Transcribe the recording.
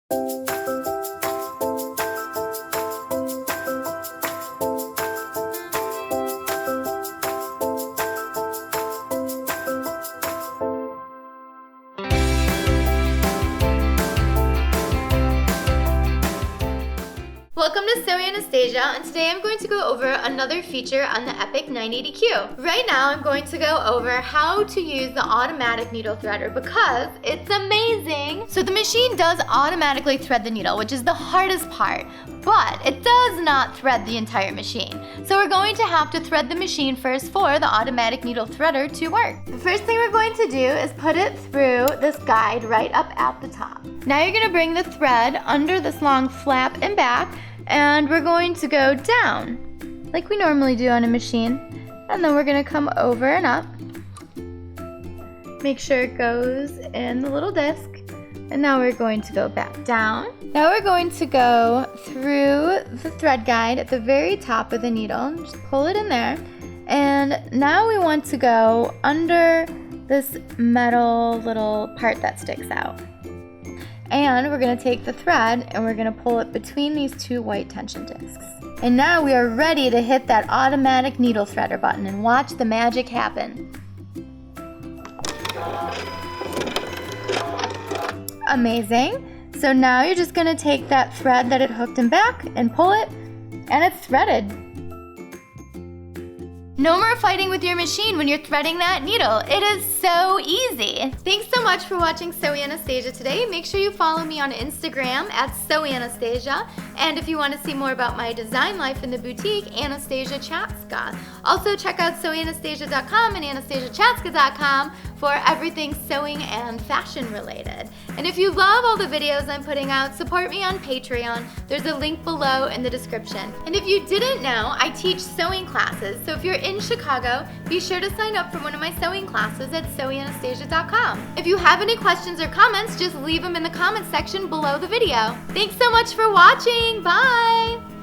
Welcome to Sewing Anastasia, and today I'm going to go over another feature on the Epic 980Q. Right now I'm going to go over how to use the automatic needle threader because it's amazing. So the machine does automatically thread the needle, which is the hardest part, but it does not thread the entire machine. So we're going to have to thread the machine first for the automatic needle threader to work. The first thing we're going to do is put it through this guide right up at the top. Now you're going to bring the thread under this long flap and back, and we're going to go down like we normally do on a machine, and then we're going to come over and up. Make sure it goes in the little disc, and now we're going to go back down. Now we're going to go through the thread guide at the very top of the needle. Just pull it in there, and now we want to go under this metal little part that sticks out. And we're going to take the thread and we're going to pull it between these two white tension discs. And now we are ready to hit that automatic needle threader button and watch the magic happen. Amazing. So now you're just going to take that thread that it hooked in back and pull it, and it's threaded. No more fighting with your machine when you're threading that needle. It is so easy. Thanks so much for watching Sewing Anastasia today. Make sure you follow me on Instagram at Sewing Anastasia. And if you want to see more about my design life in the boutique, Anastasia Chatzka. Also check out sewinganastasia.com and anastasiachatzka.com for everything sewing and fashion related. And if you love all the videos I'm putting out, support me on Patreon. There's a link below in the description. And if you didn't know, I teach sewing classes. So if you're in Chicago, be sure to sign up for one of my sewing classes at sewinganastasia.com. If you have any questions or comments, just leave them in the comments section below the video. Thanks so much for watching. Bye!